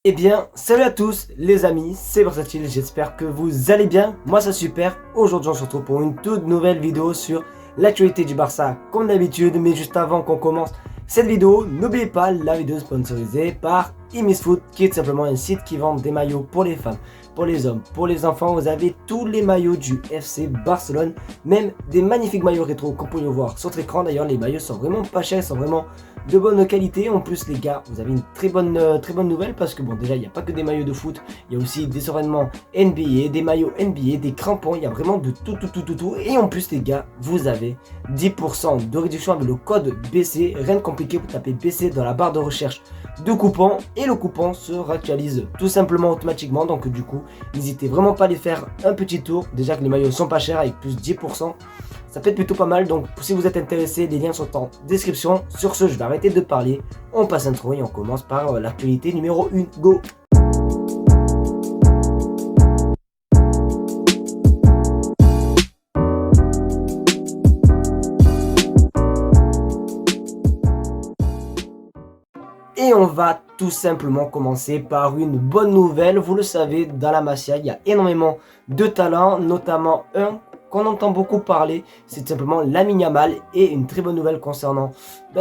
Eh bien, salut à tous les amis, c'est Versatile, j'espère que vous allez bien, moi ça super. Aujourd'hui on se retrouve pour une toute nouvelle vidéo sur l'actualité du Barça comme d'habitude. Mais juste avant qu'on commence cette vidéo, n'oubliez pas la vidéo sponsorisée par Imisfoot, qui est tout simplement un site qui vend des maillots pour les femmes, pour les hommes, pour les enfants. Vous avez tous les maillots du FC Barcelone, même des magnifiques maillots rétro qu'on peut voir sur votre écran. D'ailleurs les maillots sont vraiment pas chers, ils sont vraiment de bonne qualité. En plus les gars, vous avez une très bonne nouvelle, parce que bon, déjà il n'y a pas que des maillots de foot, il y a aussi des survêtements NBA, des maillots NBA, des crampons, il y a vraiment de tout. Et en plus les gars, vous avez 10% de réduction avec le code BC. Rien de compliqué, vous tapez BC dans la barre de recherche de coupons et le coupon se réactualise tout simplement automatiquement. Donc du coup, n'hésitez vraiment pas à aller faire un petit tour. Déjà que les maillots sont pas chers, avec plus 10%. Ça peut être plutôt pas mal, donc si vous êtes intéressé, les liens sont en description. Sur ce, je vais arrêter de parler, on passe intro et on commence par l'actualité numéro 1. Go! Et on va tout simplement commencer par une bonne nouvelle. Vous le savez, dans la Masia, il y a énormément de talents, notamment un qu'on entend beaucoup parler, c'est tout simplement Lamine Yamal. Et une très bonne nouvelle concernant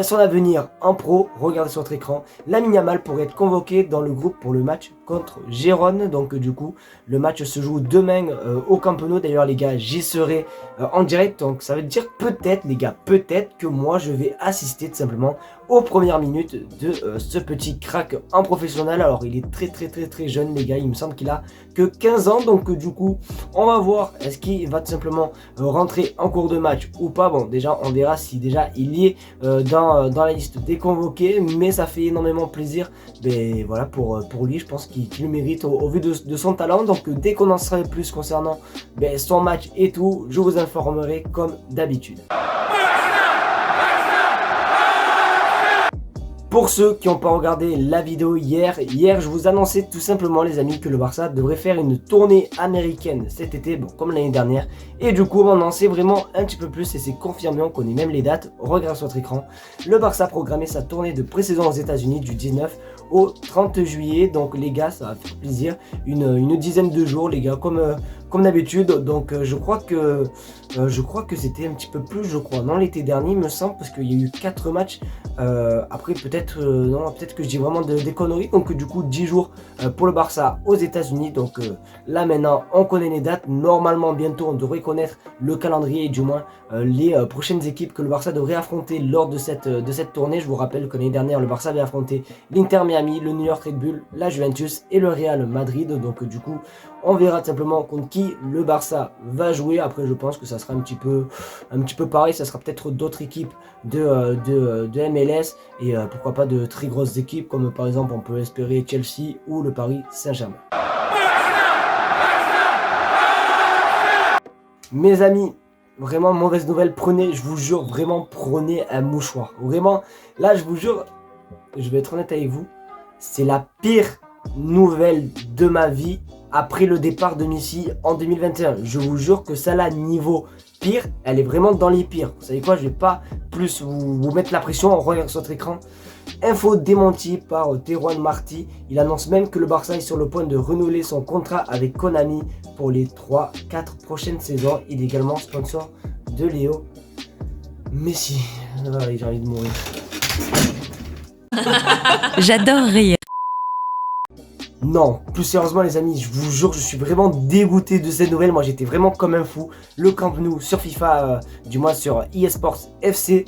son avenir en pro. Regardez sur votre écran, Lamine Yamal pourrait être convoqué dans le groupe pour le match contre Gérone. Donc du coup, le match se joue demain au Camp Nou. D'ailleurs les gars, j'y serai en direct. Donc ça veut dire peut-être les gars, peut-être que moi je vais assister tout simplement aux premières minutes de ce petit crack en professionnel. Alors il est très jeune les gars, il me semble qu'il a que 15 ans. Donc du coup, on va voir est-ce qu'il va tout simplement rentrer en cours de match ou pas. Bon, déjà on verra si déjà il y est dans la liste des convoqués, mais ça fait énormément plaisir. Mais voilà, pour lui, je pense qu'il le mérite au vu de son talent. Donc dès qu'on en saura plus concernant son match et tout, je vous informerai comme d'habitude. Pour ceux qui n'ont pas regardé la vidéo hier je vous annonçais tout simplement les amis que le Barça devrait faire une tournée américaine cet été, bon, comme l'année dernière. Et du coup on en sait vraiment un petit peu plus et c'est confirmé, on connaît même les dates. Regardez sur votre écran, le Barça a programmé sa tournée de pré-saison aux États-Unis du 19 au 30 juillet. Donc les gars, ça va faire plaisir, une dizaine de jours les gars, comme d'habitude. Donc je crois que c'était un petit peu plus, non, l'été dernier il me semble, parce qu'il y a eu 4 matchs. Après peut-être non, peut-être que je dis vraiment des conneries. Donc du coup 10 jours pour le Barça aux États-Unis. Donc là maintenant on connaît les dates. Normalement bientôt on devrait connaître le calendrier et du moins les prochaines équipes que le Barça devrait affronter lors de cette tournée. Je vous rappelle que l'année dernière le Barça avait affronté l'Inter Miami, le New York Red Bull, la Juventus et le Real Madrid. Donc du coup on verra tout simplement contre qui le Barça va jouer. Après je pense que ça sera un petit peu pareil, ça sera peut-être d'autres équipes de MLS et pourquoi pas de très grosses équipes comme par exemple on peut espérer Chelsea ou le Paris Saint-Germain. Mes amis, vraiment mauvaise nouvelle, je vous jure, vraiment prenez un mouchoir. Vraiment, là je vous jure, je vais être honnête avec vous, c'est la pire nouvelle de ma vie après le départ de Messi en 2021. Je vous jure que ça là, niveau pire, elle est vraiment dans les pires. Vous savez quoi, je vais pas plus vous mettre la pression, on regarde sur votre écran. Info démentie par Teruan Martí. Il annonce même que le Barça est sur le point de renouveler son contrat avec Konami pour les 3-4 prochaines saisons. Il est également sponsor de Léo Messi. Ah, j'ai envie de mourir. J'adore rire. Non, plus sérieusement les amis, je vous jure, je suis vraiment dégoûté de cette nouvelle. Moi j'étais vraiment comme un fou. Le Camp Nou sur FIFA, du moins sur eSports FC,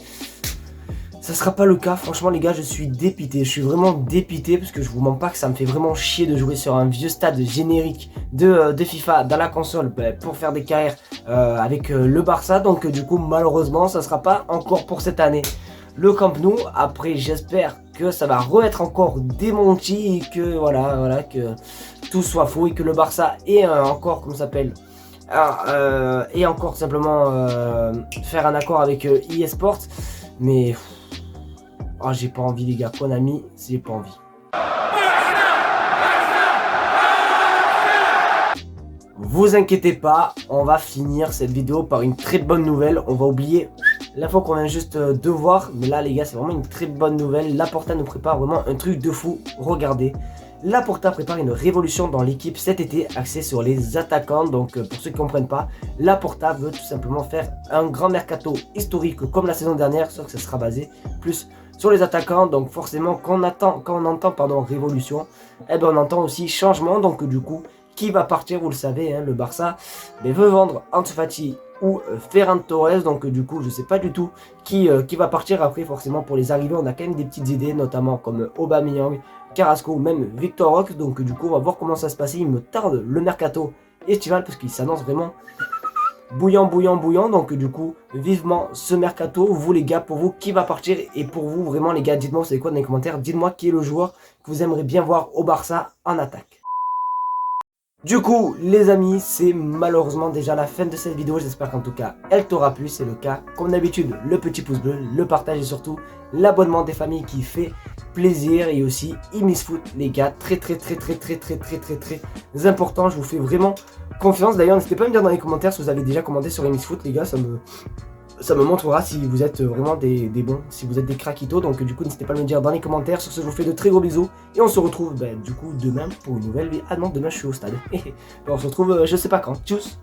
ça sera pas le cas. Franchement les gars, je suis dépité. Je suis vraiment dépité parce que je vous mens pas que ça me fait vraiment chier de jouer sur un vieux stade générique de FIFA dans la console pour faire des carrières avec le Barça. Donc du coup malheureusement ça sera pas encore pour cette année le Camp Nou. Après j'espère que ça va re-être encore démenti et que voilà que tout soit faux et que le Barça ait encore, comment ça s'appelle, et encore tout simplement faire un accord avec eSports. Mais oh, j'ai pas envie les gars, Konami, j'ai pas envie. Vous inquiétez pas, on va finir cette vidéo par une très bonne nouvelle. On va oublier l'info qu'on vient juste de voir. Mais là les gars, c'est vraiment une très bonne nouvelle. Laporta nous prépare vraiment un truc de fou. Regardez, Laporta prépare une révolution dans l'équipe cet été axée sur les attaquants. Donc pour ceux qui ne comprennent pas, Laporta veut tout simplement faire un grand mercato historique comme la saison dernière, sauf que ça sera basé plus sur les attaquants. Donc forcément quand on entend révolution, eh ben on entend aussi changement. Donc du coup, qui va partir, vous le savez, hein, le Barça veut vendre Ansu Fati ou Ferran Torres. Donc du coup je sais pas du tout qui va partir. Après forcément pour les arrivées on a quand même des petites idées, notamment comme Aubameyang, Carrasco ou même Victor Roque. Donc du coup on va voir comment ça se passe. Il me tarde le mercato estival parce qu'il s'annonce vraiment bouillant. Donc du coup vivement ce mercato. Vous les gars, pour vous qui va partir? Et pour vous vraiment les gars, dites-moi c'est quoi dans les commentaires. Dites-moi qui est le joueur que vous aimeriez bien voir au Barça en attaque. Du coup les amis, c'est malheureusement déjà la fin de cette vidéo. J'espère qu'en tout cas elle t'aura plu. C'est le cas comme d'habitude, le petit pouce bleu, le partage et surtout l'abonnement des familles qui fait plaisir. Et aussi Imisfoot les gars, très important. Je vous fais vraiment confiance. D'ailleurs n'hésitez pas à me dire dans les commentaires si vous avez déjà commenté sur Imisfoot les gars. Ça me montrera si vous êtes vraiment des bons, si vous êtes des craquitos. Donc du coup n'hésitez pas à me dire dans les commentaires. Sur ce je vous fais de très gros bisous. Et on se retrouve du coup demain pour une nouvelle vidéo. Ah non, demain je suis au stade. On se retrouve je sais pas quand. Tchuss.